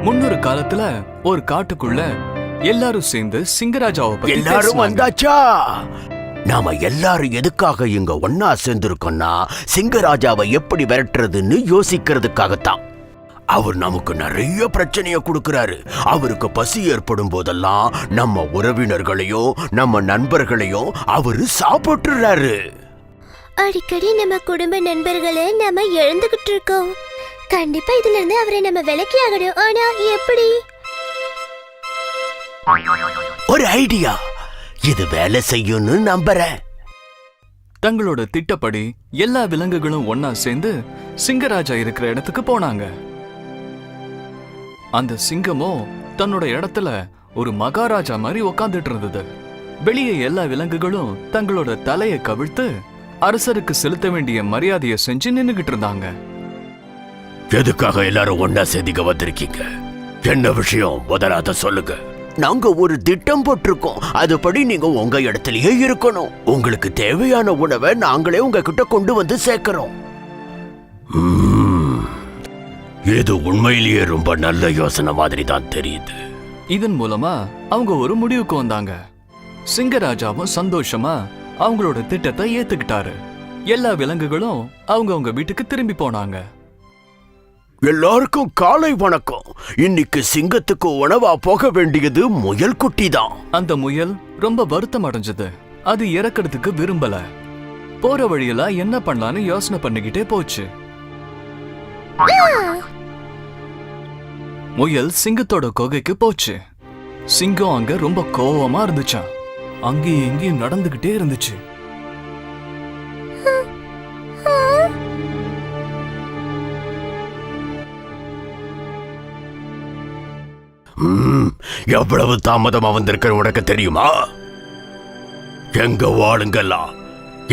முன்னொரு காலத்துல ஒரு காட்டுக்குள்ள எல்லாரும் சேர்ந்து சிங்கராஜாவை பத்தி எல்லாரும் வந்தாச்சா? நாம எல்லாரும் எதுக்காக இங்க ஒன்னா சேர்ந்திருக்கோம்னா சிங்கராஜாவை எப்படி விரட்டுறதுன்னு யோசிக்கிறதுக்காகத்தான். அவர் நமக்கு நிறைய பிரச்சனைய கொடுக்கிறாரு. அவருக்கு பசி ஏற்படும் போதெல்லாம் நம்ம உறவினர்களையோ நம்ம நண்பர்களையோ அவரு சாப்பிட்டுறாரு. அடிக்கடி நம்ம குடும்ப நண்பர்களை நம்ம இழந்துகிட்டு இருக்கோம். கண்டிப்பா இதுல இருந்து அவரை நம்ம விலக்கி ஆகணும். ஆனா எப்படி? ஒரு ஐடியா, இது வேலை செய்யும்னு நம்புறேன். தங்களோட திட்டப்படி எல்லா விலங்குகளும் ஒன்னா சேர்ந்து சிங்கராஜா இருக்கிற இடத்துக்கு போனாங்க. அந்த சிங்கமோ தன்னோட இடத்துல ஒரு மகாராஜா மாதிரி உக்காந்துட்டு இருந்தது. வெளியே எல்லா விலங்குகளும் தங்களோட தலையை கவிழ்த்து அரசருக்கு செலுத்த வேண்டிய மரியாதையை செஞ்சு நின்னுகிட்டு இருந்தாங்க. எதுக்காக எல்லாரும் ஒன்னா சேர்ந்திக்க வந்திருக்கீங்க? என்ன விஷயம் முதலாத சொல்லுங்க. நாங்க ஒரு திட்டம் போட்டிருக்கோம். அதுபடி நீங்க உங்க இடத்துலயே இருக்கணும். உங்களுக்கு தேவையான உணவை நாங்களே உங்ககிட்ட கொண்டு வந்து சேர்க்கிறோம். இது உண்மையிலேயே ரொம்ப நல்ல யோசனை மாதிரி தான் தெரியுது. இதன் மூலமா அவங்க ஒரு முடிவுக்கு வந்தாங்க. சிங்கராஜாவும் சந்தோஷமா அவங்களோட திட்டத்தை ஏத்துக்கிட்டாரு. எல்லா விலங்குகளும் அவங்க வீட்டுக்கு திரும்பி போனாங்க. எல்லாருக்கும் காலை வணக்கம். இன்னைக்கு சிங்கத்துக்கு உணவா போக வேண்டியது முயல் குட்டி தான். அந்த முயல் ரொம்ப வருத்தம் அடைஞ்சது. அது இறக்கிறதுக்கு விரும்பல. போற வழியில என்ன பண்ணலான்னு யோசனை பண்ணிக்கிட்டே போச்சு. முயல் சிங்கத்தோட குகைக்கு போச்சு. சிங்கம் அங்க ரொம்ப கோவமா இருந்துச்சான். அங்கேயும் இங்கேயும் நடந்துகிட்டே இருந்துச்சு. எவ்வளவு தாமதமா வந்திருக்க உனக்கு தெரியுமா? எங்க வாழுங்கெல்லாம்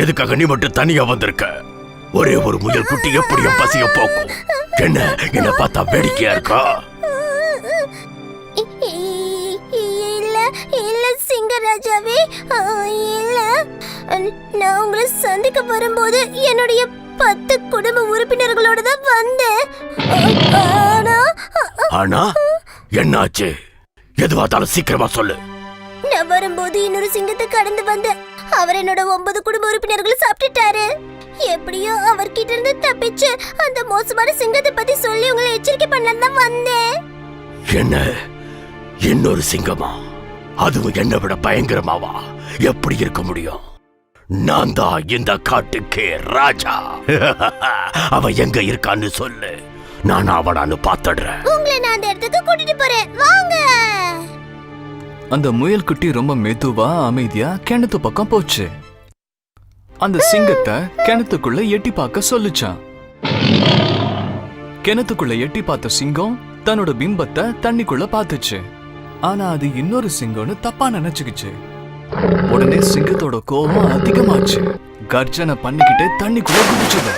எதுக்காக நீ மட்டும் தனியா வந்திருக்க? ஒரே ஒரு முயல் குட்டி எப்படியும் பசிய போக்கும். என்ன பார்த்தா வேடிக்கையா இருக்கா? இல்ல சிங்கராஜாவே, இல்ல. நான் உங்களை சந்திக்க வரும்போது என்னுடைய 10 குடும்ப உறுப்பினர்களோட தான் வந்தேன். ஆனா என்னாச்சு? எதுவாத்தாலும் சீக்கிரமா சொல்லு. நான் வரும்போது இன்னொரு சிங்கத்தை கடந்து வந்தேன். அவர் என்னோட 9 குடும்ப உறுப்பினர்களும் சாப்பிட்டுட்டாரு. எப்படியோ அவர்கிட்ட இருந்து தப்பிச்சு அந்த மோசமான சிங்கத்தை பத்தி சொல்லி உங்களை எச்சரிக்கை பண்ணலாம் தான் வந்தேன். என்ன, இன்னொரு சிங்கமா? அதுவும் என்ன விட பயங்கரமாவா? எப்படி இருக்க முடியும்? நான் தான் இந்த காட்டுக்கே ராஜா. அவன் எங்க இருக்கான்னு சொல்லு. நான் அவனான்னு பாத்துடுறேன். உங்களை நான் அந்த இடத்துக்கு கூட்டிட்டு போறேன், வாங்க. அந்த முயல் குட்டி ரொம்ப மெதுவா அமைதியா கிணத்து பக்கம் போச்சு. அந்த சிங்கத்தை கிணத்துக்குள்ள எட்டி பார்க்க சொல்லுச்சான். கிணத்துக்குள்ள எட்டி பார்த்த சிங்கம் தன்னோட பிம்பத்தை தண்ணிக்குள்ள பார்த்துச்சு. ஆனா அது இன்னொரு சிங்கம்னு தப்பா நினைச்சுக்கிச்சு. உடனே சிங்கத்தோட கோபம் அதிகமாச்சு. கர்ஜனை பண்ணிக்கிட்டே தண்ணிக்குள்ள குதிச்சது.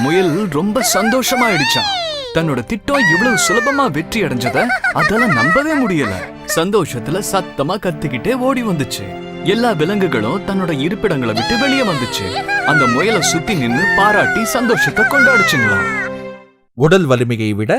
முயல் ரொம்ப சந்தோஷமாயிடுச்சான். தன்னோட திட்டம் இவ்வளவு சுலபமா வெற்றி அடைஞ்சத அதால நம்பவே முடியல. சந்தோஷத்துல சத்தமா கத்திக்கிட்டே ஓடி வந்துச்சு. எல்லா விலங்குகளும் தன்னோட இருப்பிடங்களை விட்டு வெளியே வந்துச்சு. அந்த முயலை சுத்தி நின்னு பாராட்டி சந்தோஷத்தை கொண்டாடிச்சுங்களாம். உடல் வலிமையை விட